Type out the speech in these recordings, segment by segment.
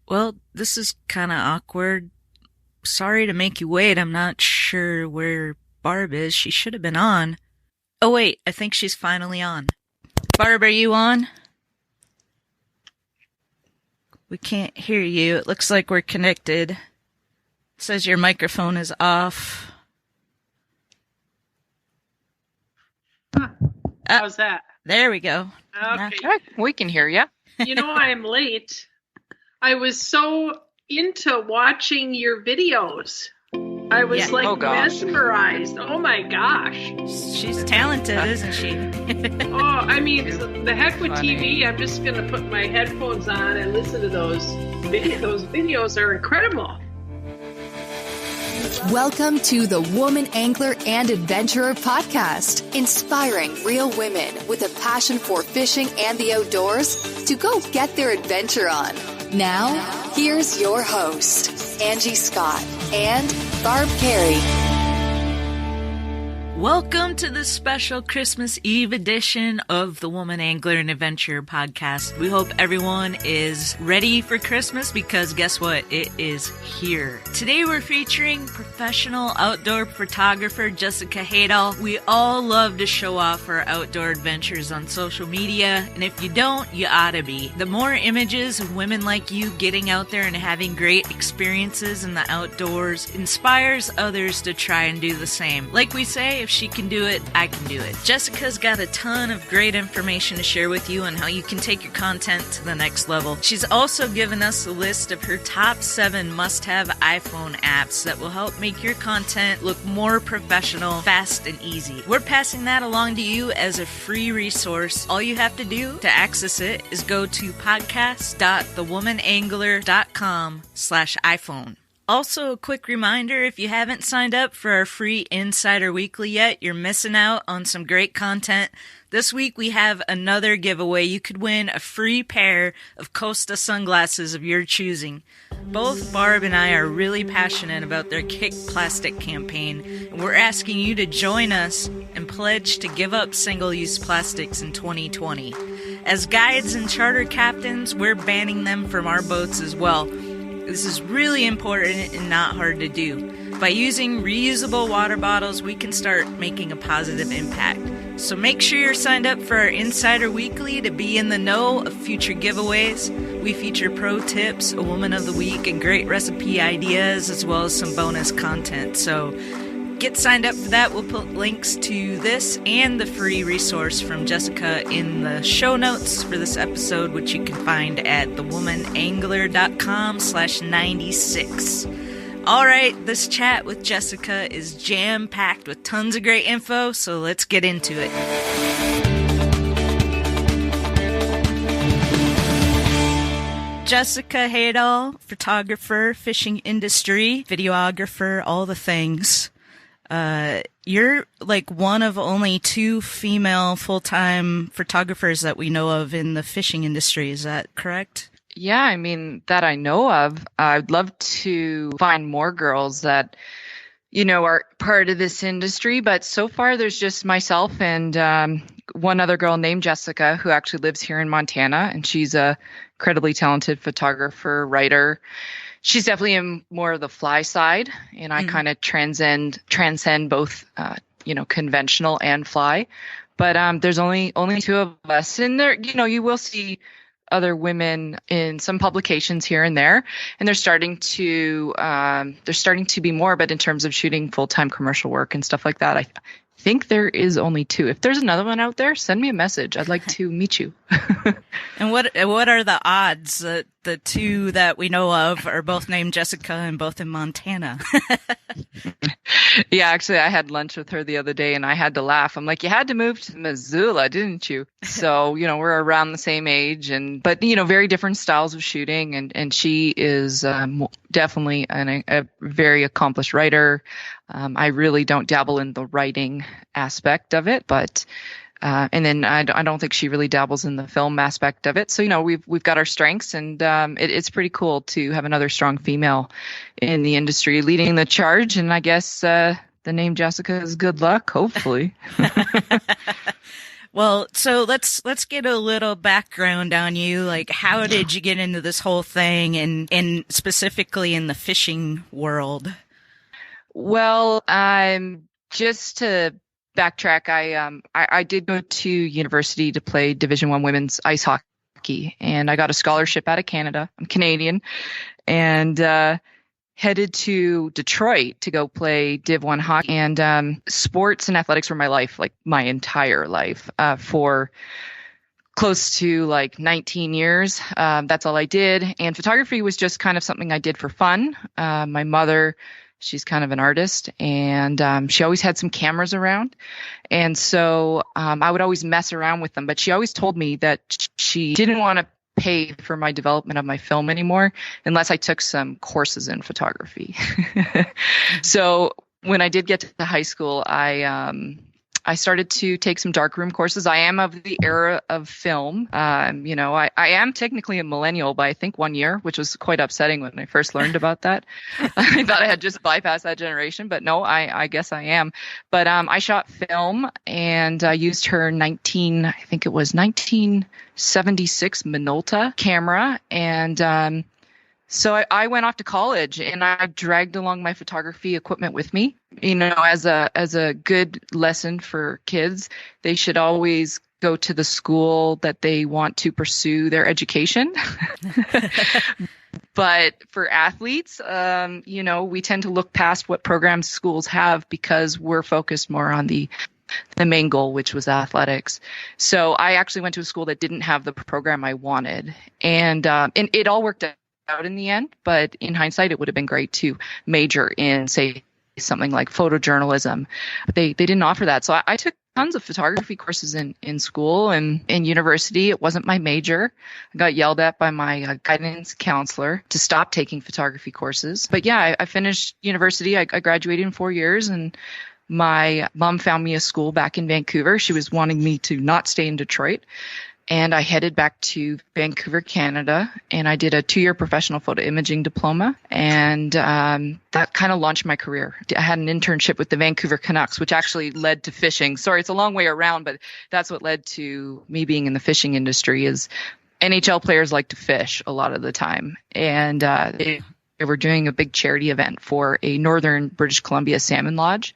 Well, this is kind of awkward. Sorry to make you wait. I'm not sure where Barb is. She should have been on. Oh, wait. I think she's finally on. Barb, are you on? We can't hear you. It looks like we're connected. It says your microphone is off. How's that? There we go. Okay. We can hear you. You know, I'm late. I was so into watching your videos. I was mesmerized. Oh my gosh. She's talented, isn't she? I mean, the heck with TV. I'm just going to put my headphones on and listen to those videos. Those videos are incredible. Welcome to the Woman Angler and Adventurer podcast, inspiring real women with a passion for fishing and the outdoors to go get their adventure on. Now, here's your host, Angie Scott and Barb Carey. Welcome to the special Christmas Eve edition of the Woman Angler and Adventurer podcast. We hope everyone is ready for Christmas because guess what? It is here. Today we're featuring professional outdoor photographer Jessica Haydahl. We all love to show off our outdoor adventures on social media, and if you don't, you ought to be. The more images of women like you getting out there and having great experiences in the outdoors inspires others to try and do the same. Like we say, if she can do it, I can do it. Jessica's got a ton of great information to share with you on how you can take your content to the next level. She's also given us a list of her top 7 must-have iPhone apps that will help make your content look more professional, fast, and easy. We're passing that along to you as a free resource. All you have to do to access it is go to podcast.thewomanangler.com/iPhone. Also, a quick reminder, if you haven't signed up for our free Insider Weekly yet, you're missing out on some great content. This week we have another giveaway. You could win a free pair of Costa sunglasses of your choosing. Both Barb and I are really passionate about their Kick Plastic campaign, and we're asking you to join us and pledge to give up single-use plastics in 2020. As guides and charter captains, we're banning them from our boats as well. This is really important and not hard to do. By using reusable water bottles, we can start making a positive impact. So make sure you're signed up for our Insider Weekly to be in the know of future giveaways. We feature pro tips, a woman of the week, and great recipe ideas, as well as some bonus content. So get signed up for that. We'll put links to this and the free resource from Jessica in the show notes for this episode, which you can find at thewomanangler.com/96. All right, this chat with Jessica is jam-packed with tons of great info, so let's get into it. Jessica Haydahl, photographer, fishing industry, videographer, all the things. You're like one of only 2 female full-time photographers that we know of in the fishing industry. Is that correct? Yeah, I mean, that I know of. I'd love to find more girls that, you know, are part of this industry. But so far, there's just myself and one other girl named Jessica who actually lives here in Montana. And she's a incredibly talented photographer, writer. She's definitely in more of the fly side, and I kind of transcend both, conventional and fly. But there's only 2 of us, and there, you will see other women in some publications here and there, and they're starting to be more. But in terms of shooting full-time commercial work and stuff like that, I think there is only 2. If there's another one out there, send me a message. I'd like to meet you. And what are the odds that the 2 that we know of are both named Jessica and both in Montana? Yeah, actually, I had lunch with her the other day and I had to laugh. I'm like, you had to move to Missoula, didn't you? So, we're around the same age, but very different styles of shooting. And she is definitely a very accomplished writer. I really don't dabble in the writing aspect of it, but and then I don't think she really dabbles in the film aspect of it. So, we've got our strengths, and it's pretty cool to have another strong female in the industry leading the charge. And I guess the name Jessica is good luck, hopefully. Well, so let's get a little background on you. Like, how did you get into this whole thing, and specifically in the fishing world? Well, just to backtrack, I did go to university to play Division I women's ice hockey, and I got a scholarship out of Canada. I'm Canadian, and headed to Detroit to go play Div 1 hockey. And sports and athletics were my life, like my entire life, for close to like 19 years. That's all I did. And photography was just kind of something I did for fun. My mother, she's kind of an artist, and she always had some cameras around. And so I would always mess around with them. But she always told me that she didn't want to pay for my development of my film anymore unless I took some courses in photography. So when I did get to high school, I started to take some darkroom courses. I am of the era of film. I am technically a millennial by I think 1 year, which was quite upsetting when I first learned about that. I thought I had just bypassed that generation, but no, I guess I am. But I shot film, and I used her 1976 Minolta camera, and so I went off to college, and I dragged along my photography equipment with me. As a good lesson for kids, they should always go to the school that they want to pursue their education. But for athletes, we tend to look past what programs schools have because we're focused more on the main goal, which was athletics. So I actually went to a school that didn't have the program I wanted, and it all worked out in the end. But in hindsight, it would have been great to major in, say, something like photojournalism. But they didn't offer that. So I took tons of photography courses in school and in university. It wasn't my major. I got yelled at by my guidance counselor to stop taking photography courses. But yeah, I finished university. I graduated in 4 years, and my mom found me a school back in Vancouver. She was wanting me to not stay in Detroit. And I headed back to Vancouver, Canada, and I did a 2-year professional photo imaging diploma. And that kind of launched my career. I had an internship with the Vancouver Canucks, which actually led to fishing. Sorry, it's a long way around, but that's what led to me being in the fishing industry. Is NHL players like to fish a lot of the time. And they were doing a big charity event for a northern British Columbia salmon lodge.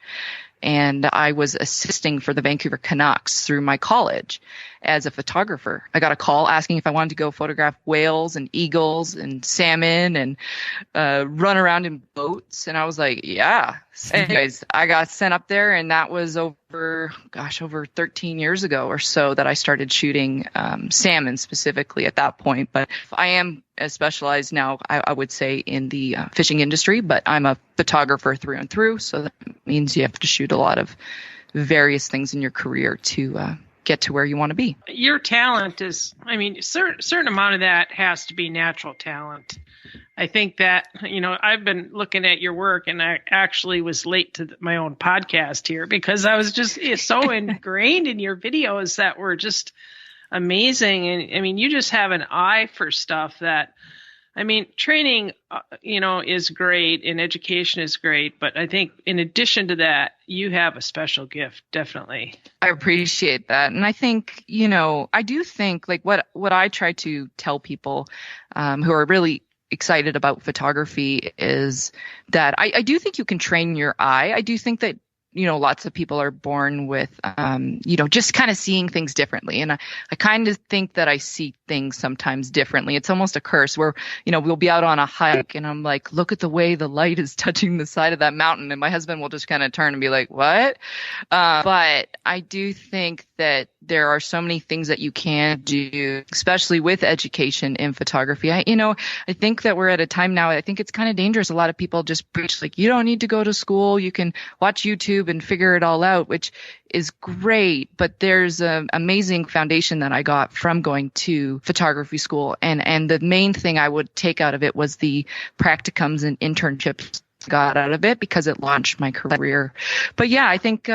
And I was assisting for the Vancouver Canucks through my college as a photographer. I got a call asking if I wanted to go photograph whales and eagles and salmon and run around in boats. And I was like, yeah. Anyways, I got sent up there, and that was over 13 years ago or so that I started shooting salmon specifically at that point. But I am specialized now, I would say, in the fishing industry, but I'm a photographer through and through. So that means you have to shoot a lot of various things in your career to get to where you want to be. Your talent is, certain amount of that has to be natural talent. I think that, I've been looking at your work, and I actually was late to my own podcast here because I was just so ingrained in your videos that were just amazing. And you just have an eye for stuff that, training, is great, and education is great. But I think in addition to that, you have a special gift, definitely. I appreciate that. And I think, I do think like what I try to tell people who are really excited about photography is that I do think you can train your eye. I do think that, lots of people are born with, just kind of seeing things differently. And I kind of think that I see things sometimes differently. It's almost a curse where, we'll be out on a hike, and I'm like, look at the way the light is touching the side of that mountain. And my husband will just kind of turn and be like, what? But I do think that there are so many things that you can do, especially with education in photography. I think that we're at a time now, I think it's kind of dangerous. A lot of people just preach like, you don't need to go to school. You can watch YouTube and figure it all out, which is great. But there's an amazing foundation that I got from going to photography school. And the main thing I would take out of it was the practicums and internships I got out of it, because it launched my career. But yeah, I think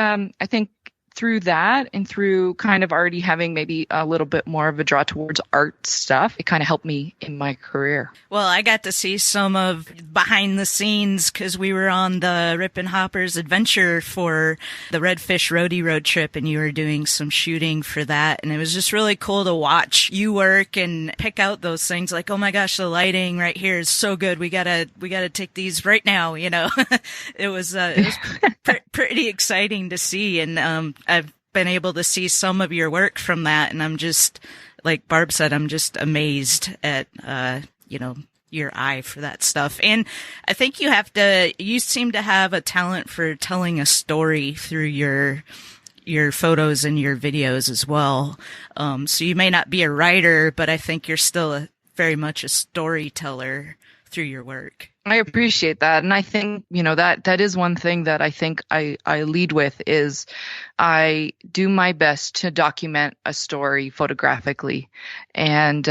through that and through kind of already having maybe a little bit more of a draw towards art stuff, it kind of helped me in my career. Well, I got to see some of behind the scenes because we were on the Rip and Hopper's adventure for the Redfish Roadie road trip, and you were doing some shooting for that. And it was just really cool to watch you work and pick out those things like, oh my gosh, the lighting right here is so good. We gotta take these right now. It was pretty exciting to see. And, I've been able to see some of your work from that. And I'm just, like Barb said, I'm just amazed at, your eye for that stuff. And I think you seem to have a talent for telling a story through your photos and your videos as well. So you may not be a writer, but I think you're still very much a storyteller through your work. I appreciate that. And I think, that is one thing that I think I lead with is I do my best to document a story photographically. And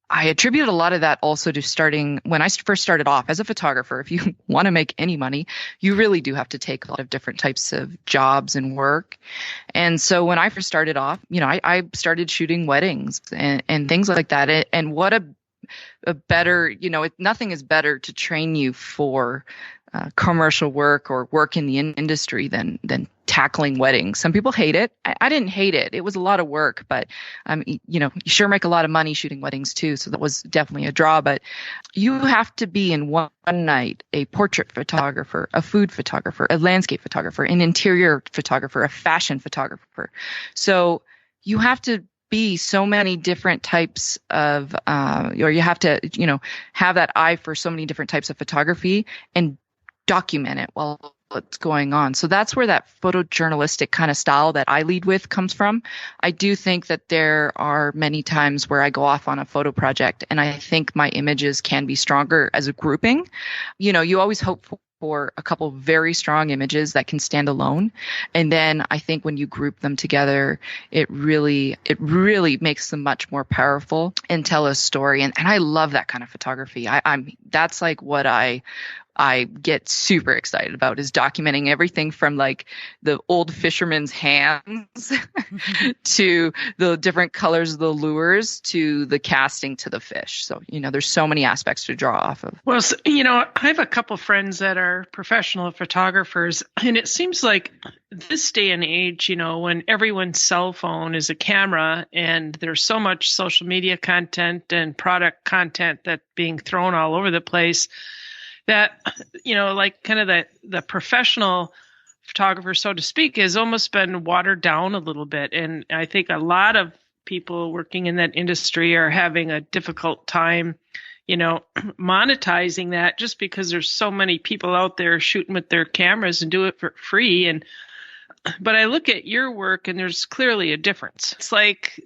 I attribute a lot of that also to starting when I first started off as a photographer. If you want to make any money, you really do have to take a lot of different types of jobs and work. And so when I first started off, I started shooting weddings and things like that. And what a better, nothing is better to train you for commercial work or work in the industry than tackling weddings. Some people hate it. I didn't hate it. It was a lot of work, but you sure make a lot of money shooting weddings too. So that was definitely a draw. But you have to be in one night a portrait photographer, a food photographer, a landscape photographer, an interior photographer, a fashion photographer. So you have to be so many different types of, or you have to, have that eye for so many different types of photography and document it while it's going on. So that's where that photojournalistic kind of style that I lead with comes from. I do think that there are many times where I go off on a photo project and I think my images can be stronger as a grouping. You always hope for a couple very strong images that can stand alone. And then I think when you group them together, it really makes them much more powerful and tell a story. And I love that kind of photography. That's like what I get super excited about is documenting everything from like the old fisherman's hands to the different colors of the lures to the casting to the fish. So, there's so many aspects to draw off of. Well, I have a couple friends that are professional photographers, and it seems like this day and age, when everyone's cell phone is a camera and there's so much social media content and product content that's being thrown all over the place, that, like kind of the professional photographer, so to speak, has almost been watered down a little bit. And I think a lot of people working in that industry are having a difficult time, monetizing that just because there's so many people out there shooting with their cameras and do it for free. But I look at your work and there's clearly a difference. It's like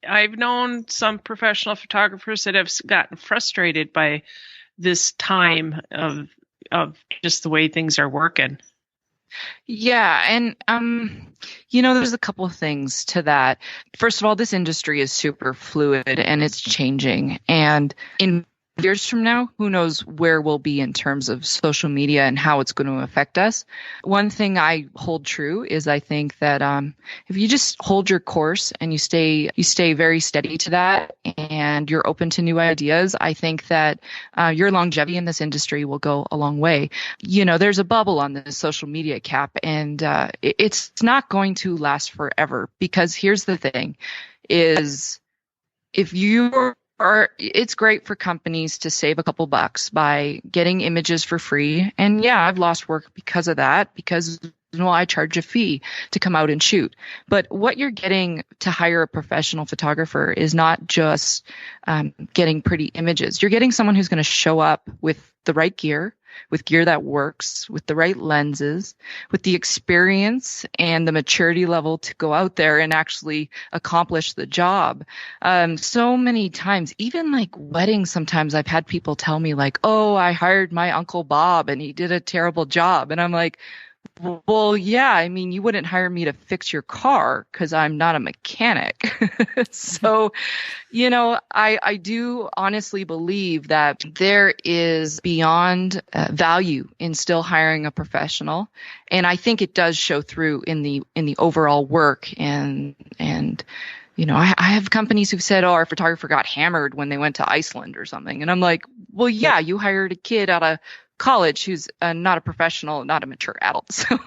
I've known some professional photographers that have gotten frustrated by this time of just the way things are working. Yeah. And, there's a couple of things to that. First of all, this industry is super fluid and it's changing. And in years from now, who knows where we'll be in terms of social media and how it's going to affect us. One thing I hold true is I think that if you just hold your course and you stay very steady to that and you're open to new ideas, I think that your longevity in this industry will go a long way. There's a bubble on the social media cap and it's not going to last forever because here's the thing is if it's great for companies to save a couple bucks by getting images for free. And yeah, I've lost work because of that, because I charge a fee to come out and shoot. But what you're getting to hire a professional photographer is not just getting pretty images. You're getting someone who's going to show up with the right gear, with gear that works, with the right lenses, with the experience and the maturity level to go out there and actually accomplish the job. So many times, even like weddings, sometimes I've had people tell me like, oh, I hired my Uncle Bob and he did a terrible job. And I'm like, Well, yeah, I mean, you wouldn't hire me to fix your car because I'm not a mechanic. So, I do honestly believe that there is beyond value in still hiring a professional. And I think it does show through in the overall work. And I have companies who've said, oh, our photographer got hammered when they went to Iceland or something. And I'm like, well, yeah, you hired a kid out of college who's not a professional, not a mature adult. So,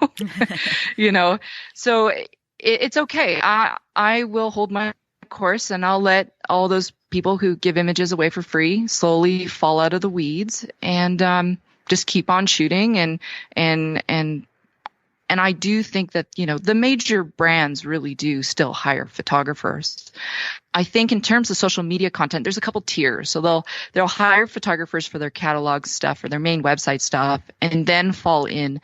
so it's okay. I will hold my course and I'll let all those people who give images away for free slowly fall out of the weeds and just keep on shooting. And I do think that, the major brands really do still hire photographers. I think in terms of social media content, there's a couple tiers. So they'll hire photographers for their catalog stuff or their main website stuff, and then fall in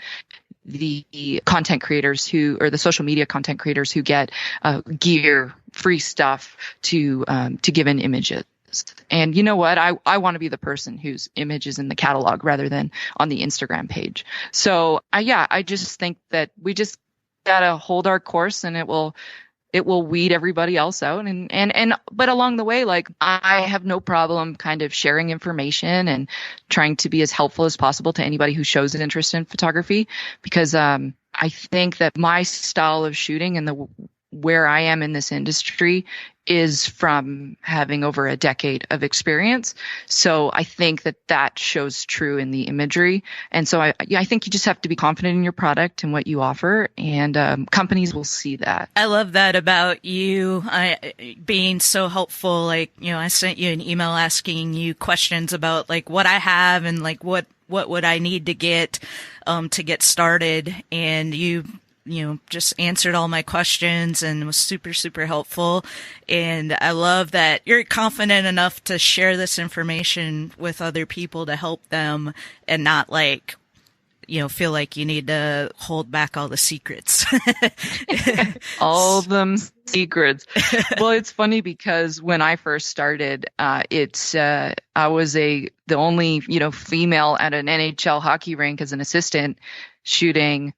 the content creators or the social media content creators who get gear, free stuff to give in images. And you know what? I want to be the person whose image is in the catalog rather than on the Instagram page. So I just think that we just gotta hold our course, and it will weed everybody else out. But along the way, like, I have no problem kind of sharing information and trying to be as helpful as possible to anybody who shows an interest in photography, because I think that my style of shooting and where I am in this industry is from having over a decade of experience. So I think that shows true in the imagery. And so I think you just have to be confident in your product and what you offer, and companies will see that. I love that about you, being so helpful. Like, I sent you an email asking you questions about like what I have and like what would I need to get started, and you just answered all my questions and was super, super helpful. And I love that you're confident enough to share this information with other people to help them, and not like, feel like you need to hold back all the secrets. All them secrets. Well, it's funny because when I first started, I was the only, female at an NHL hockey rink as an assistant shooting,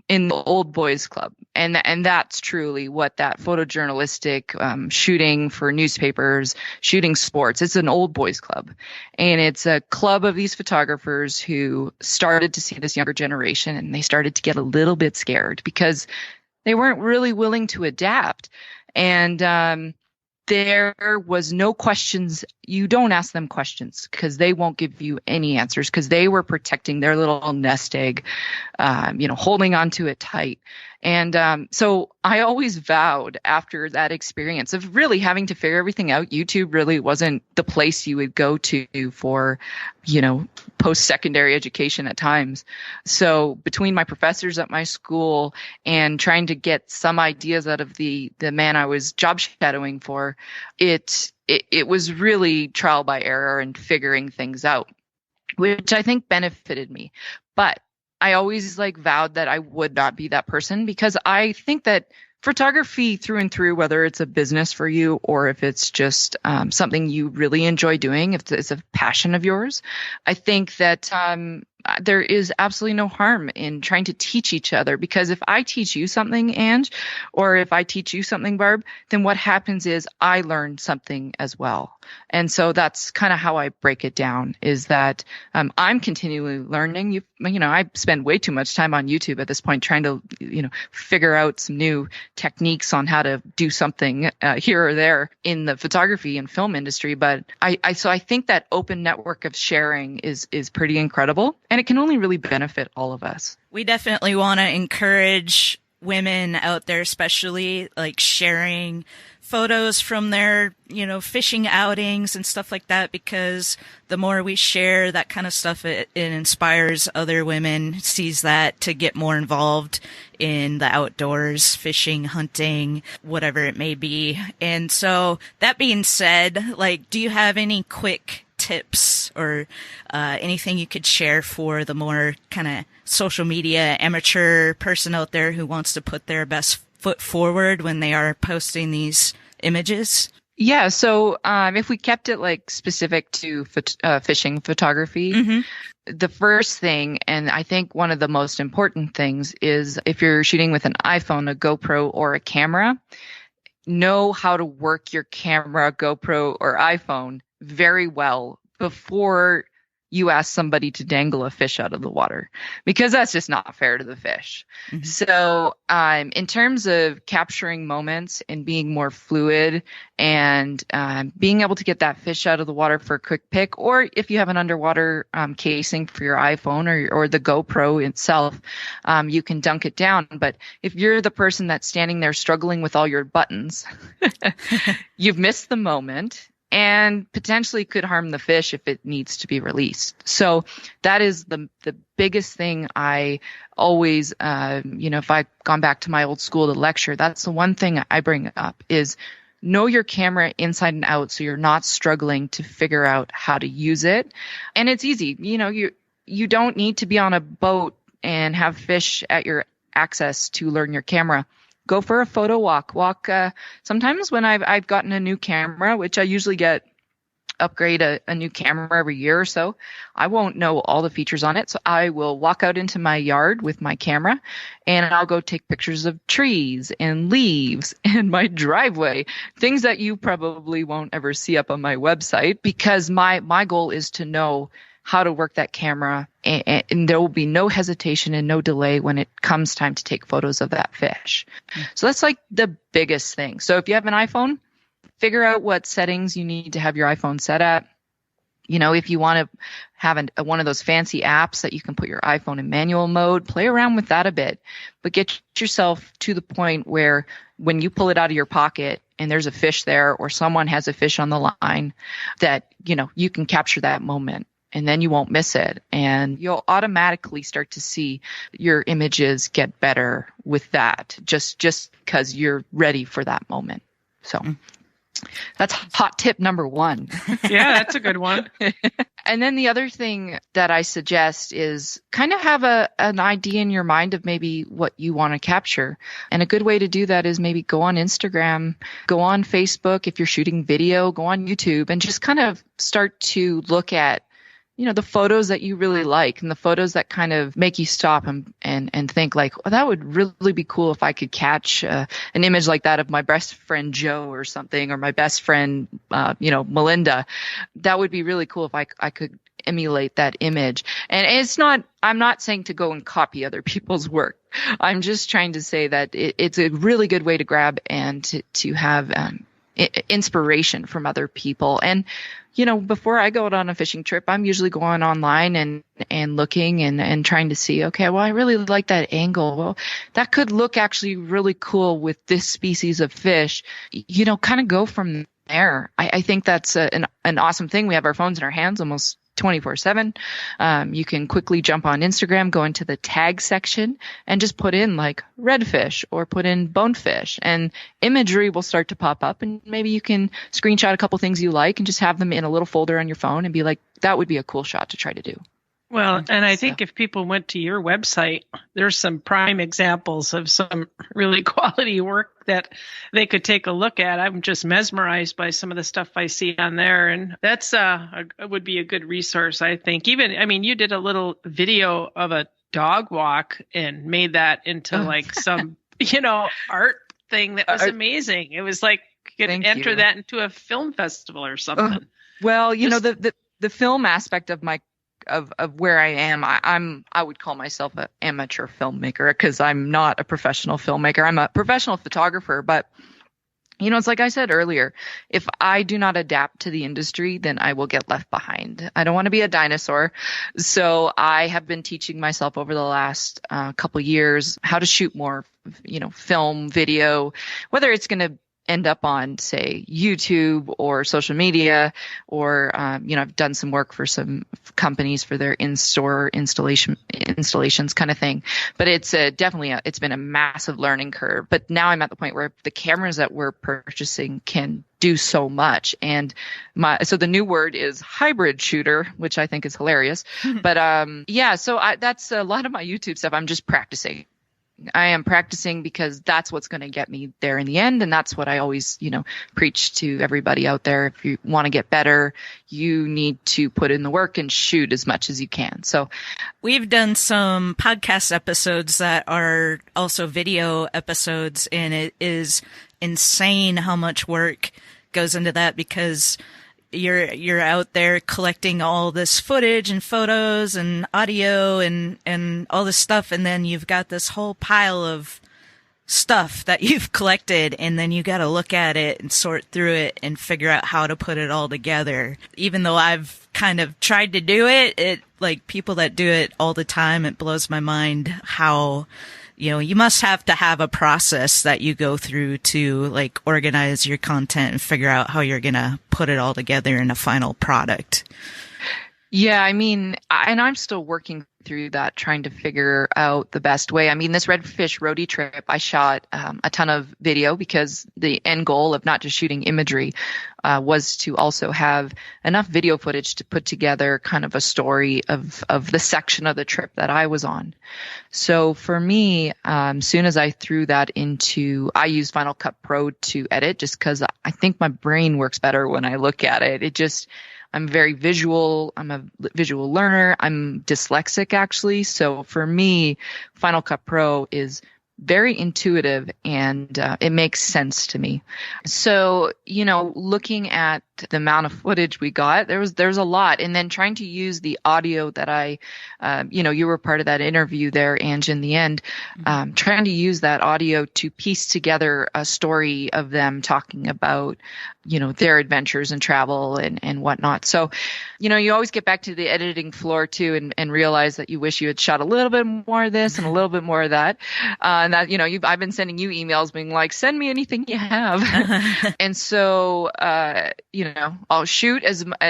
in the old boys club. And that's truly what that photojournalistic shooting for newspapers, shooting sports. It's an old boys club. And it's a club of these photographers who started to see this younger generation, and they started to get a little bit scared because they weren't really willing to adapt. And there was no questions. You don't ask them questions because they won't give you any answers, because they were protecting their little nest egg, holding onto it tight. And so I always vowed after that experience of really having to figure everything out, YouTube really wasn't the place you would go to for, post-secondary education at times. So between my professors at my school and trying to get some ideas out of the man I was job shadowing for, it was really trial by error and figuring things out, which I think benefited me. But I always vowed that I would not be that person, because I think that photography through and through, whether it's a business for you or if it's just something you really enjoy doing, if it's a passion of yours, I think that there is absolutely no harm in trying to teach each other. Because if I teach you something, Ange, or if I teach you something, Barb, then what happens is I learn something as well. And so that's kind of how I break it down, is that I'm continually learning. I spend way too much time on YouTube at this point trying to, figure out some new techniques on how to do something here or there in the photography and film industry. But I think that open network of sharing is pretty incredible, and it can only really benefit all of us. We definitely want to encourage women out there, especially sharing photos from their, fishing outings and stuff like that, because the more we share that kind of stuff, it inspires other women, sees that, to get more involved in the outdoors, fishing, hunting, whatever it may be. And so that being said, do you have any quick tips or anything you could share for the more kind of social media amateur person out there who wants to put their best foot forward when they are posting these images? Yeah. So if we kept it like specific to fishing photography, the first thing, and I think one of the most important things, is if you're shooting with an iPhone, a GoPro, or a camera, know how to work your camera, GoPro, or iPhone very well before you ask somebody to dangle a fish out of the water, because that's just not fair to the fish. So in terms of capturing moments and being more fluid and being able to get that fish out of the water for a quick pick, or if you have an underwater casing for your iPhone or the GoPro itself, you can dunk it down. But if you're the person that's standing there struggling with all your buttons, you've missed the moment and potentially could harm the fish if it needs to be released. So that is the biggest thing I always, if I've gone back to my old school to lecture, that's the one thing I bring up is know your camera inside and out so you're not struggling to figure out how to use it. And it's easy. You don't need to be on a boat and have fish at your access to learn your camera. Go for a photo walk. Sometimes when I've gotten a new camera, which I usually upgrade a new camera every year or so, I won't know all the features on it. So I will walk out into my yard with my camera and I'll go take pictures of trees and leaves and my driveway, things that you probably won't ever see up on my website, because my goal is to know how to work that camera, and there will be no hesitation and no delay when it comes time to take photos of that fish. So that's like the biggest thing. So if you have an iPhone, figure out what settings you need to have your iPhone set at. If you want to have one of those fancy apps that you can put your iPhone in manual mode, play around with that a bit, but get yourself to the point where when you pull it out of your pocket and there's a fish there or someone has a fish on the line, that, you can capture that moment. And then you won't miss it. And you'll automatically start to see your images get better with that, just because you're ready for that moment. So that's hot tip number one. Yeah, that's a good one. And then the other thing that I suggest is kind of have an idea in your mind of maybe what you want to capture. And a good way to do that is maybe go on Instagram, go on Facebook. If you're shooting video, go on YouTube and just kind of start to look at the photos that you really like and the photos that kind of make you stop and think like, oh, that would really be cool if I could catch an image like that of my best friend Joe or something, or my best friend, Melinda. That would be really cool if I could emulate that image. And I'm not saying to go and copy other people's work. I'm just trying to say that it's a really good way to grab and to have inspiration from other people. And before I go out on a fishing trip, I'm usually going online and looking and trying to see, okay, well, I really like that angle. Well, that could look actually really cool with this species of fish. Kind of go from there. I think that's an awesome thing. We have our phones in our hands almost 24/7. You can quickly jump on Instagram, go into the tag section and just put in like redfish or put in bonefish, and imagery will start to pop up, and maybe you can screenshot a couple things you like and just have them in a little folder on your phone and be like, that would be a cool shot to try to do. Well, and I think if people went to your website, there's some prime examples of some really quality work that they could take a look at. I'm just mesmerized by some of the stuff I see on there. And that's would be a good resource, I think. You did a little video of a dog walk and made that into like some, art thing that was amazing. It was like you could enter that into a film festival or something. Well, the film aspect of my of where I am, I would call myself an amateur filmmaker, because I'm not a professional filmmaker. I'm a professional photographer, but it's like I said earlier, if I do not adapt to the industry, then I will get left behind. I don't want to be a dinosaur. So I have been teaching myself over the last couple years how to shoot more, film, video, whether it's going to end up on, say, YouTube or social media, or I've done some work for some companies for their in-store installations kind of thing. But it's definitely it's been a massive learning curve. But now I'm at the point where the cameras that we're purchasing can do so much. And so the new word is hybrid shooter, which I think is hilarious. But so that's a lot of my YouTube stuff. I'm just practicing. I am practicing because that's what's going to get me there in the end. And that's what I always, preach to everybody out there. If you want to get better, you need to put in the work and shoot as much as you can. So we've done some podcast episodes that are also video episodes, and it is insane how much work goes into that, because you're out there collecting all this footage and photos and audio and all this stuff, and then you've got this whole pile of stuff that you've collected, and then you got to look at it and sort through it and figure out how to put it all together. Even though I've kind of tried to do it, like people that do it all the time, it blows my mind how you must have to have a process that you go through to like organize your content and figure out how you're going to put it all together in a final product. Yeah, I mean, and I'm still working through that, trying to figure out the best way. I mean, this Redfish Roadie trip, I shot a ton of video because the end goal of not just shooting imagery was to also have enough video footage to put together kind of a story of the section of the trip that I was on. So for me, soon as I threw that I use Final Cut Pro to edit, just because I think my brain works better when I look at it. I'm very visual. I'm a visual learner. I'm dyslexic, actually. So for me, Final Cut Pro is very intuitive, and it makes sense to me. So, looking at the amount of footage we got, there's a lot. And then trying to use the audio that you were part of that interview there, Ange, in the end, trying to use that audio to piece together a story of them talking about, their adventures and travel and whatnot. So, you always get back to the editing floor too, and realize that you wish you had shot a little bit more of this and a little bit more of that. And that, I've been sending you emails being like, send me anything you have. And so, I'll shoot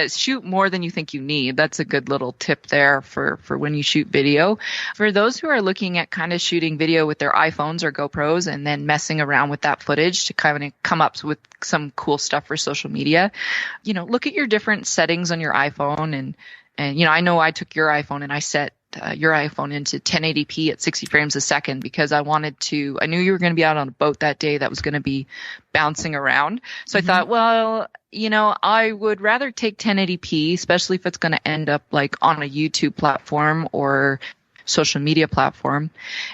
shoot more than you think you need. That's a good little tip there for when you shoot video. For those who are looking at kind of shooting video with their iPhones or GoPros and then messing around with that footage to kind of come up with some cool stuff for social media, look at your different settings on your iPhone. And I know I took your iPhone and I set your iPhone into 1080p at 60 frames a second because I knew you were going to be out on a boat that day that was going to be bouncing around. So I thought, well, I would rather take 1080p, especially if it's going to end up like on a YouTube platform or social media platform,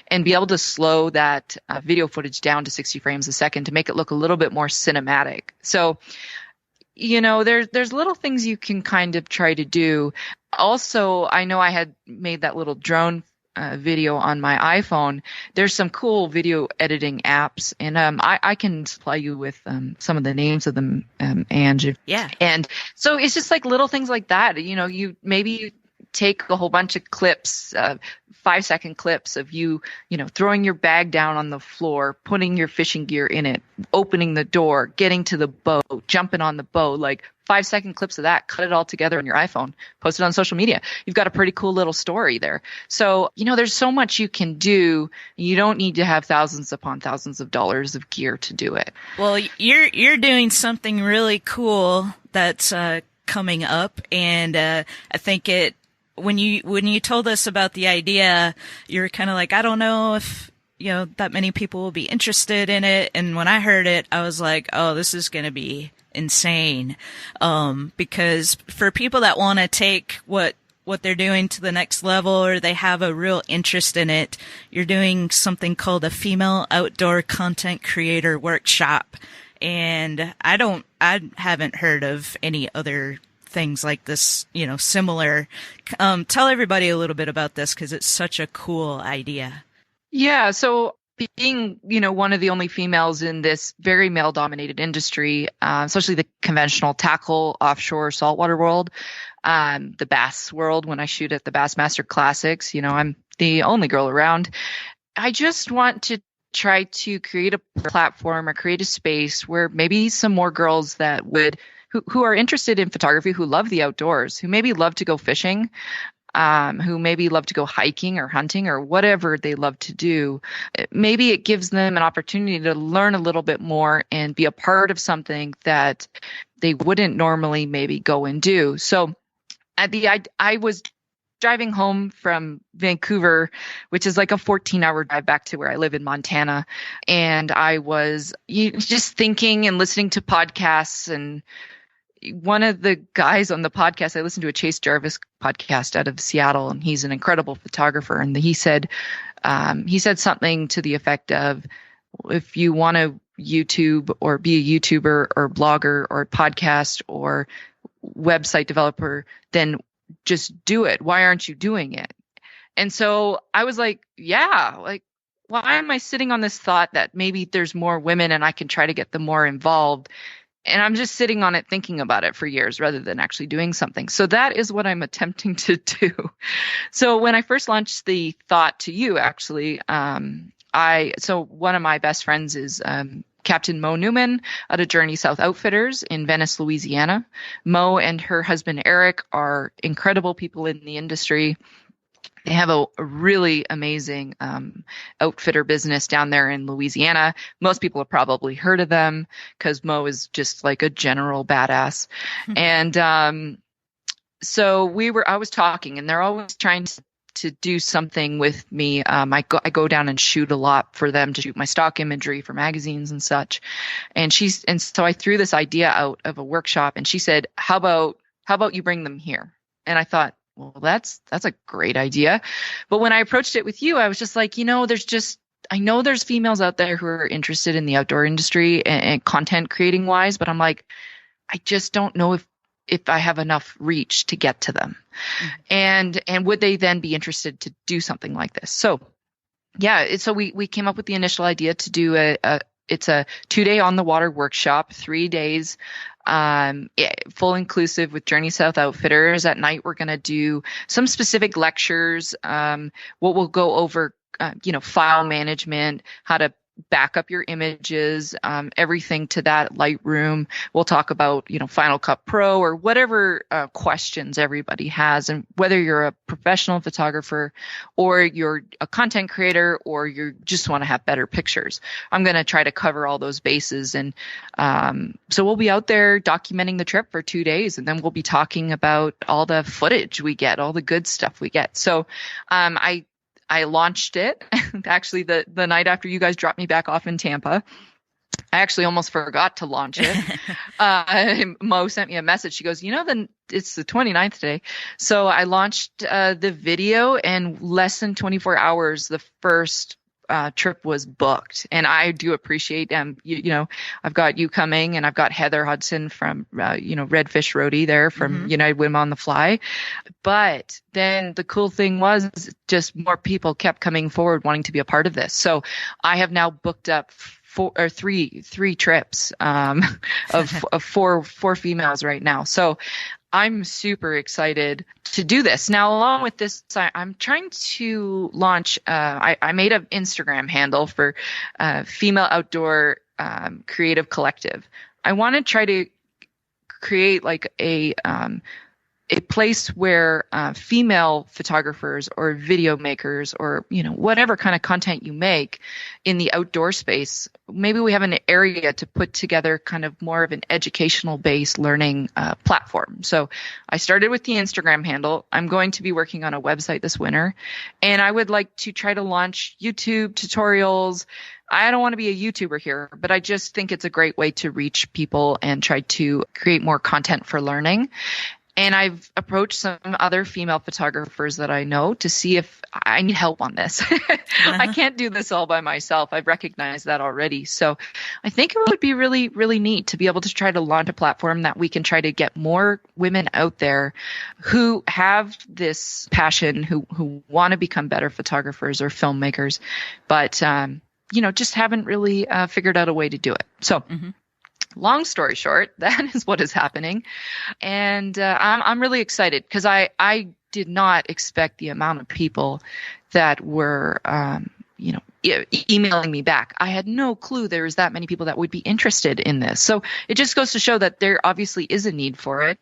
and be able to slow that video footage down to 60 frames a second to make it look a little bit more cinematic. So, there's little things you can kind of try to do. Also, I know I had made that little drone video on my iPhone. There's some cool video editing apps, and I can supply you with some of the names of them, Ange. Yeah. And so it's just like little things like that. You maybe take a whole bunch of clips, 5-second clips of you, throwing your bag down on the floor, putting your fishing gear in it, opening the door, getting to the boat, jumping on the boat, like 5-second clips of that, cut it all together on your iPhone, post it on social media. You've got a pretty cool little story there. So, there's so much you can do. You don't need to have thousands upon thousands of dollars of gear to do it. Well, you're doing something really cool that's coming up, and I think when you told us about the idea, you were kind of like, I don't know if that many people will be interested in it. And when I heard it, I was like, oh, this is going to be insane. Because for people that want to take what they're doing to the next level, or they have a real interest in it, you're doing something called a Female Outdoor Content Creator Workshop. And I haven't heard of any other things like this, similar. Tell everybody a little bit about this, because it's such a cool idea. Yeah. So being, one of the only females in this very male-dominated industry, especially the conventional tackle offshore saltwater world, the bass world, when I shoot at the Bassmaster Classics, I'm the only girl around. I just want to try to create a platform or create a space where maybe some more girls that who are interested in photography, who love the outdoors, who maybe love to go fishing, who maybe love to go hiking or hunting or whatever they love to do. Maybe it gives them an opportunity to learn a little bit more and be a part of something that they wouldn't normally maybe go and do. So I was driving home from Vancouver, which is like a 14-hour drive back to where I live in Montana. And I was just thinking and listening to podcasts. And one of the guys on the podcast, I listened to a Chase Jarvis podcast out of Seattle, and he's an incredible photographer. And he said something to the effect of, if you want to YouTube or be a YouTuber or blogger or podcast or website developer, then just do it. Why aren't you doing it? And so I was like, yeah, like, why am I sitting on this thought that maybe there's more women and I can try to get them more involved? And I'm just sitting on it, thinking about it for years rather than actually doing something. So that is what I'm attempting to do. So when I first launched the thought to you, actually, so one of my best friends is Captain Mo Newman out of Journey South Outfitters in Venice, Louisiana. Mo and her husband Eric are incredible people in the industry. They have a really amazing outfitter business down there in Louisiana. Most people have probably heard of them because Mo is just like a general badass. And so I was talking, and they're always trying to do something with me. I go down and shoot a lot for them, to shoot my stock imagery for magazines and such. And so I threw this idea out of a workshop, and she said, how about you bring them here? And I thought, well, that's a great idea. But when I approached it with you, I was just like, I know there's females out there who are interested in the outdoor industry and content creating wise, but I'm like, I just don't know if I have enough reach to get to them. Mm-hmm. And would they then be interested to do something like this? So yeah, so we came up with the initial idea to do it's a 2-day on the water workshop, 3 days, full inclusive with Journey South Outfitters. At night, we're going to do some specific lectures. We'll go over, file management, how to back up your images, everything to that Lightroom. We'll talk about, Final Cut Pro or whatever questions everybody has. And whether you're a professional photographer or you're a content creator or you just want to have better pictures, I'm going to try to cover all those bases. And so we'll be out there documenting the trip for 2 days, and then we'll be talking about all the footage we get, all the good stuff we get. So I launched it actually the night after you guys dropped me back off in Tampa. I actually almost forgot to launch it. Mo sent me a message. She goes, it's the 29th today. So I launched the video, and less than 24 hours, the first trip was booked. And I do appreciate, I've got you coming, and I've got Heather Hudson from, Redfish Roadie there from United Women on the Fly. But then the cool thing was just more people kept coming forward wanting to be a part of this. So I have now booked up three trips, of four females right now. So I'm super excited to do this. Now, along with this, I'm trying to launch, I made an Instagram handle for Female Outdoor Creative Collective. I want to try to create like a place where female photographers or video makers or, whatever kind of content you make in the outdoor space, maybe we have an area to put together kind of more of an educational based learning platform. So I started with the Instagram handle. I'm going to be working on a website this winter, and I would like to try to launch YouTube tutorials. I don't want to be a YouTuber here, but I just think it's a great way to reach people and try to create more content for learning. And I've approached some other female photographers that I know to see if I need help on this. I can't do this all by myself. I've recognized that already. So I think it would be really, really neat to be able to try to launch a platform that we can try to get more women out there who have this passion, who want to become better photographers or filmmakers, but, just haven't really figured out a way to do it. So long story short, that is what is happening. And I'm really excited because I did not expect the amount of people that were, emailing me back. I had no clue there was that many people that would be interested in this. So it just goes to show that there obviously is a need for it.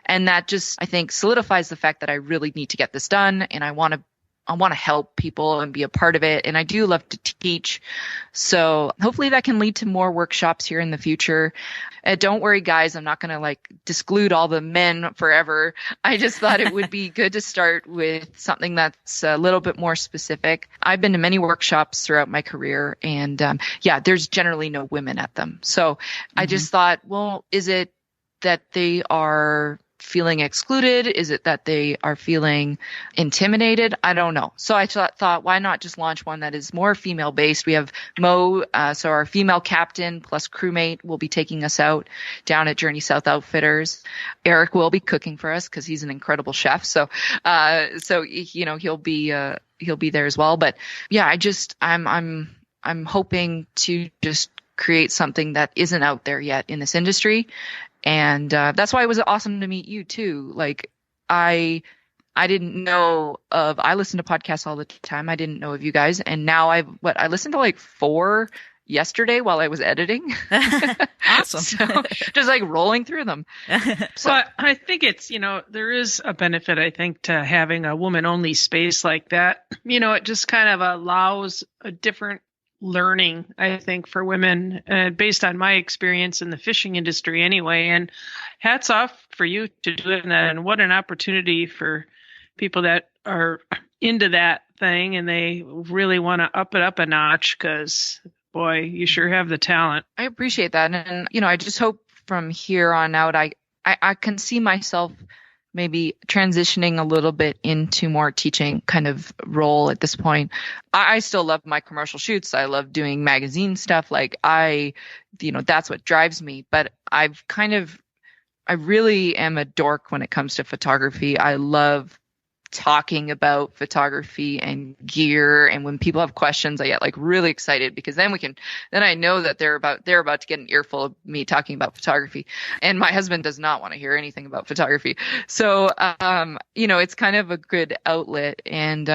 And that just, I think, solidifies the fact that I really need to get this done. And I want want to help people and be a part of it. And I do love to teach. So hopefully that can lead to more workshops here in the future. Don't worry, guys. I'm not going to like disclude all the men forever. I just thought it would be good to start with something that's a little bit more specific. I've been to many workshops throughout my career, and there's generally no women at them. So I just thought, well, is it that they are feeling excluded? Is it that they are feeling intimidated? I don't know. So I thought, why not just launch one that is more female based? We have Mo, so our female captain plus crewmate will be taking us out down at Journey South Outfitters. Eric will be cooking for us because he's an incredible chef. So he'll be there as well. But yeah, I'm hoping to just create something that isn't out there yet in this industry. And that's why it was awesome to meet you too. Like I didn't know I listen to podcasts all the time. I didn't know of you guys. And now I listened to like 4 yesterday while I was editing. Awesome. So just like rolling through them. So I think it's, there is a benefit, I think, to having a woman only space like that. It just kind of allows a different learning, I think, for women, based on my experience in the fishing industry anyway. And hats off for you to do it. And what an opportunity for people that are into that thing and they really want to up it up a notch, because boy, you sure have the talent. I appreciate that. And, I just hope from here on out, I can see myself maybe transitioning a little bit into more teaching kind of role at this point. I still love my commercial shoots. I love doing magazine stuff. Like that's what drives me. But I really am a dork when it comes to photography. I love talking about photography and gear, and when people have questions I get like really excited, because then I know that they're about to get an earful of me talking about photography, and my husband does not want to hear anything about photography. So it's kind of a good outlet, and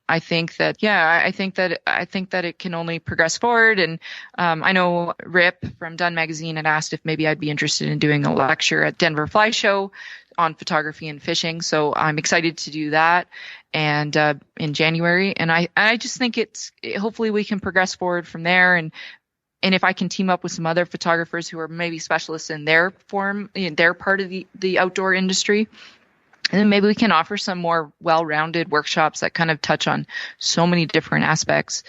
I think that it can only progress forward. And I know Rip from Dunn Magazine had asked if maybe I'd be interested in doing a lecture at Denver Fly Show on photography and fishing. So I'm excited to do that, and in January. And I just think hopefully we can progress forward from there. And if I can team up with some other photographers who are maybe specialists in their part of the outdoor industry, and then maybe we can offer some more well-rounded workshops that kind of touch on so many different aspects.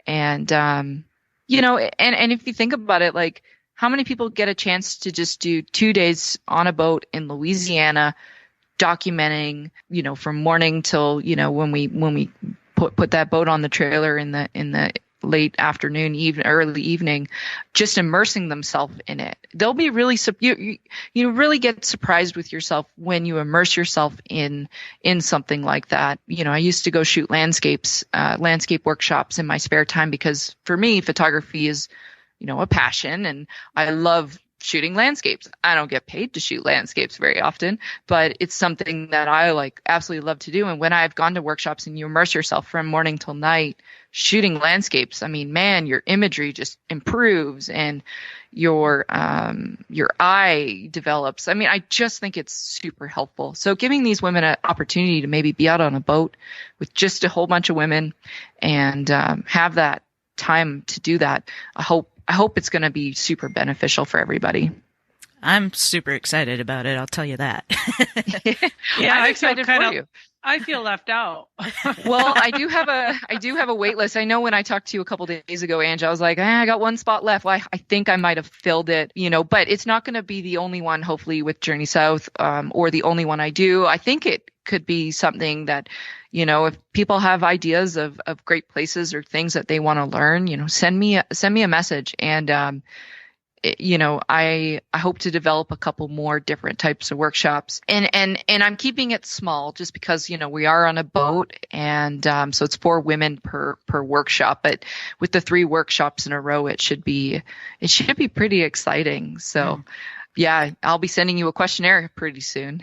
And, and if you think about it, like, how many people get a chance to just do 2 days on a boat in Louisiana, documenting, from morning till, when we put that boat on the trailer in the late afternoon, early evening, just immersing themselves in it. They'll be really, you really get surprised with yourself when you immerse yourself in something like that. I used to go shoot landscape workshops in my spare time, because for me, photography is, a passion, and I love shooting landscapes. I don't get paid to shoot landscapes very often, but it's something that I absolutely love to do. And when I've gone to workshops and you immerse yourself from morning till night shooting landscapes, I mean, man, your imagery just improves and your eye develops. I mean, I just think it's super helpful. So giving these women an opportunity to maybe be out on a boat with just a whole bunch of women and have that time to do that, I hope it's going to be super beneficial for everybody. I'm super excited about it. I'll tell you that. Yeah, I'm excited for you. I feel left out. Well, I do have a wait list. I know when I talked to you a couple days ago, Ange, I was like, I got one spot left. Well, I think I might have filled it, but it's not going to be the only one, hopefully, with Journey South, or the only one I do. I think it could be something that, if people have ideas of great places or things that they want to learn, send me a message. And, I hope to develop a couple more different types of workshops, and I'm keeping it small just because, we are on a boat, and, so it's 4 women per workshop, but with the 3 workshops in a row, it should be pretty exciting. So, yeah, I'll be sending you a questionnaire pretty soon.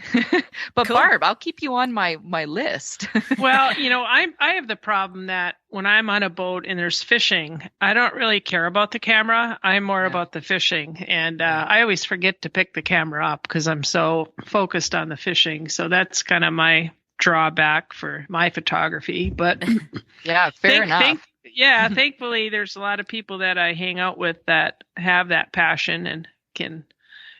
But cool. Barb, I'll keep you on my list. Well, I have the problem that when I'm on a boat and there's fishing, I don't really care about the camera. I'm more about the fishing. And I always forget to pick the camera up because I'm so focused on the fishing. So that's kind of my drawback for my photography, but yeah, fair enough. Thankfully there's a lot of people that I hang out with that have that passion and can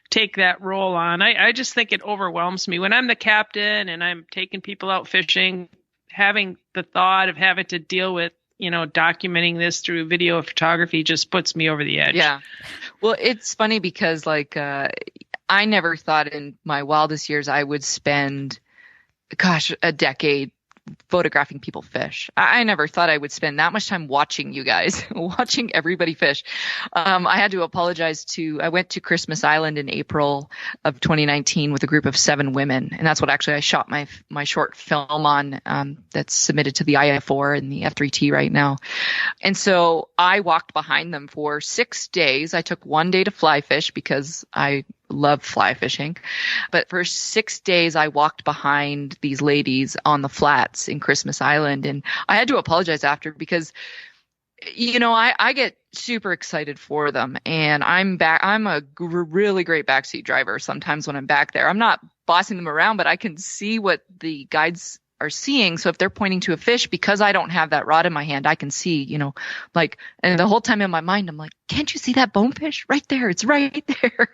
take that role on. I just think it overwhelms me when I'm the captain and I'm taking people out fishing, having the thought of having to deal with, documenting this through video photography just puts me over the edge. Yeah. Well, it's funny because I never thought in my wildest years I would spend, a decade photographing people fish. I never thought I would spend that much time watching you guys, watching everybody fish. I had to apologize I went to Christmas Island in April of 2019 with a group of 7 women. And that's what actually I shot my short film on, that's submitted to the IF4 and the F3T right now. And so I walked behind them for 6 days. I took 1 day to fly fish because I love fly fishing. But for 6 days, I walked behind these ladies on the flats in Christmas Island. And I had to apologize after because, I get super excited for them. And I'm a really great backseat driver sometimes when I'm back there. I'm not bossing them around, but I can see what the guides are seeing. So if they're pointing to a fish, because I don't have that rod in my hand, I can see, and the whole time in my mind, I'm like, can't you see that bonefish right there? It's right there.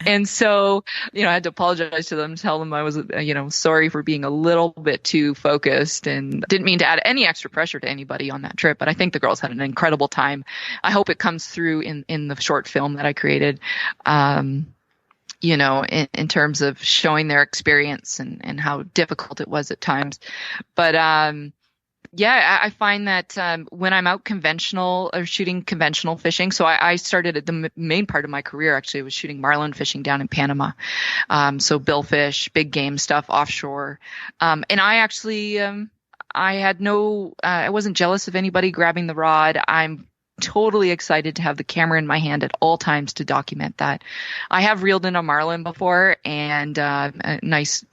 And so, I had to apologize to them, tell them I was, sorry for being a little bit too focused and didn't mean to add any extra pressure to anybody on that trip. But I think the girls had an incredible time. I hope it comes through in the short film that I created. In terms of showing their experience and how difficult it was at times. But, I find that when I'm out conventional or shooting conventional fishing, so I started at the main part of my career, actually, was shooting marlin fishing down in Panama. So billfish, big game stuff offshore. And I actually, I wasn't jealous of anybody grabbing the rod. I'm totally excited to have the camera in my hand at all times to document that. I have reeled in a marlin before and a nice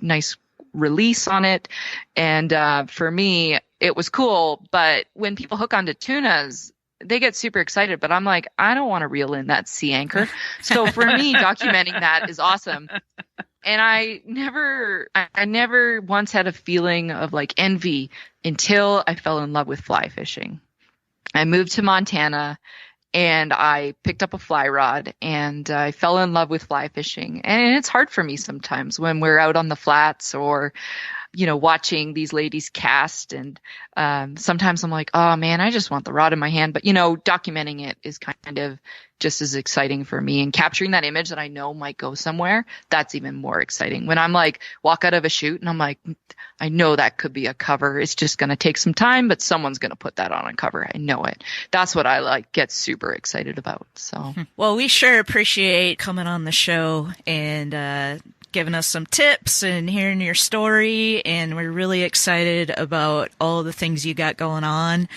release on it. And for me, it was cool. But when people hook onto tunas, they get super excited. But I'm like, I don't want to reel in that sea anchor. So for me, documenting that is awesome. And I never once had a feeling of envy until I fell in love with fly fishing. I moved to Montana and I picked up a fly rod and I fell in love with fly fishing. And it's hard for me sometimes when we're out on the flats or, watching these ladies cast. And sometimes I'm like, oh man, I just want the rod in my hand. But, documenting it is kind of just as exciting for me. And capturing that image that I know might go somewhere, that's even more exciting. When I'm walk out of a shoot and I'm like, I know that could be a cover. It's just going to take some time, but someone's going to put that on a cover. I know it. That's what I get super excited about. So, well, we sure appreciate coming on the show and, giving us some tips and hearing your story. And we're really excited about all the things you got going on.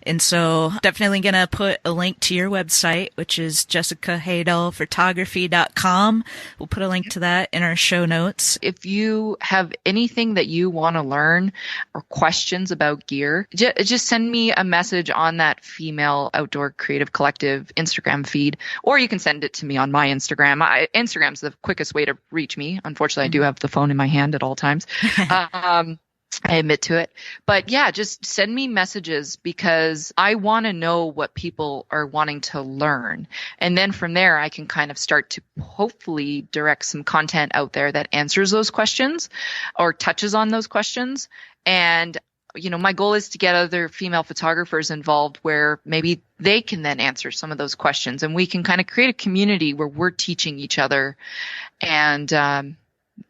And so definitely going to put a link to your website, which is jessicahaydahlphotography.com. We'll put a link to that in our show notes. If you have anything that you want to learn or questions about gear, just send me a message on that Female Outdoor Creative Collective Instagram feed, or you can send it to me on my Instagram. Instagram's the quickest way to reach me. Unfortunately, I do have the phone in my hand at all times. I admit to it. But yeah, just send me messages because I want to know what people are wanting to learn. And then from there, I can kind of start to hopefully direct some content out there that answers those questions or touches on those questions. And, my goal is to get other female photographers involved where maybe they can then answer some of those questions and we can kind of create a community where we're teaching each other and,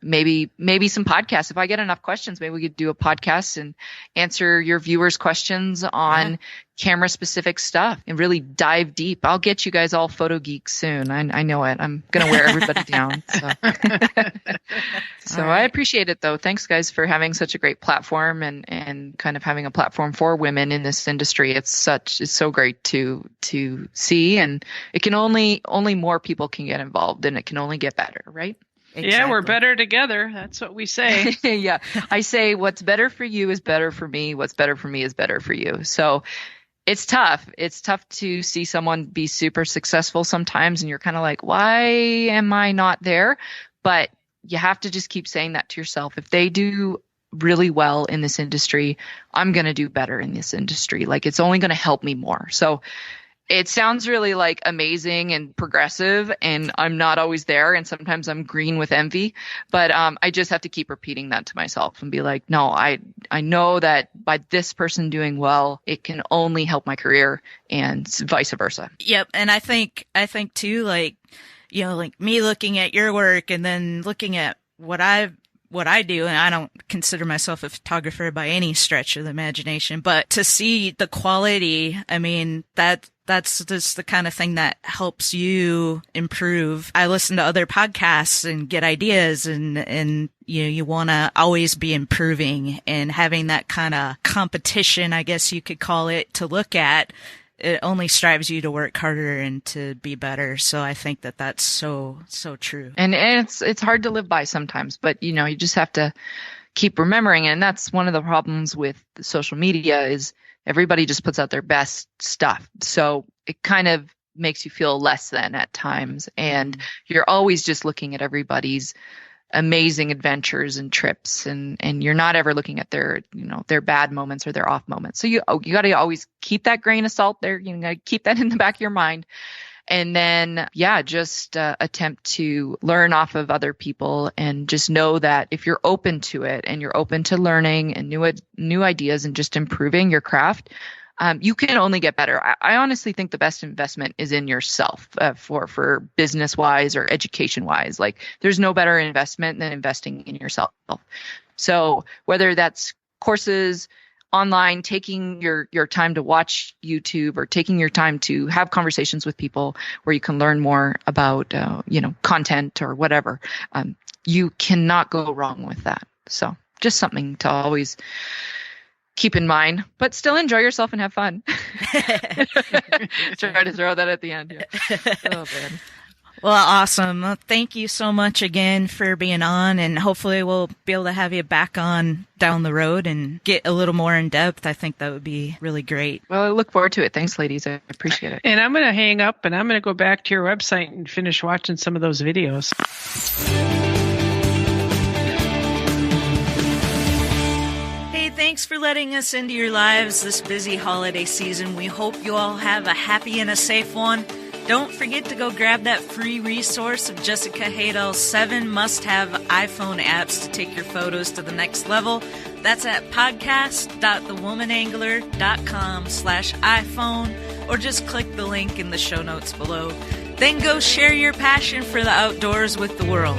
maybe some podcasts. If I get enough questions, maybe we could do a podcast and answer your viewers' questions on camera specific stuff and really dive deep. I'll get you guys all photo geeks soon. I know it. I'm going to wear everybody down. So I appreciate it though. Thanks guys for having such a great platform and kind of having a platform for women in this industry. It's so great to see, and it can only more people can get involved and it can only get better, right? Exactly. Yeah, we're better together. That's what we say. Yeah. I say what's better for you is better for me. What's better for me is better for you. So it's tough. It's tough to see someone be super successful sometimes. And you're kind of like, why am I not there? But you have to just keep saying that to yourself. If they do really well in this industry, I'm going to do better in this industry. Like, it's only going to help me more. So it sounds really like amazing and progressive, and I'm not always there. And sometimes I'm green with envy, but I just have to keep repeating that to myself and be like, no, I know that by this person doing well, it can only help my career, and vice versa. Yep. And I think too, like, you know, like me looking at your work and then looking at what I do, and I don't consider myself a photographer by any stretch of the imagination, but to see the quality, I mean, that's just the kind of thing that helps you improve. I listen to other podcasts and get ideas, and you want to always be improving, and having that kind of competition, I guess you could call it, to look at. It only strives you to work harder and to be better. So I think that that's so true. And it's hard to live by sometimes, but you just have to keep remembering. And that's one of the problems with social media is everybody just puts out their best stuff. So it kind of makes you feel less than at times. And you're always just looking at everybody's amazing adventures and trips, and you're not ever looking at their bad moments or their off moments. So you got to always keep that grain of salt there. You got to keep that in the back of your mind. And then, just attempt to learn off of other people, and just know that if you're open to it and you're open to learning and new ideas and just improving your craft, you can only get better. I honestly think the best investment is in yourself, for business wise or education wise. Like, there's no better investment than investing in yourself. So whether that's courses, online, taking your time to watch YouTube, or taking your time to have conversations with people where you can learn more about, content or whatever. You cannot go wrong with that. So just something to always keep in mind, but still enjoy yourself and have fun. Try to throw that at the end. Yeah. Oh, man. Well, awesome. Well, thank you so much again for being on, and hopefully we'll be able to have you back on down the road and get a little more in depth. I think that would be really great. Well, I look forward to it. Thanks, ladies. I appreciate it. And I'm going to hang up, and I'm going to go back to your website and finish watching some of those videos. Thanks for letting us into your lives this busy holiday season. We hope you all have a happy and a safe one. Don't forget to go grab that free resource of Jessica Haydahl's 7 must-have iPhone apps to take your photos to the next level. That's at podcast.thewomanangler.com/iPhone, or just click the link in the show notes below. Then go share your passion for the outdoors with the world.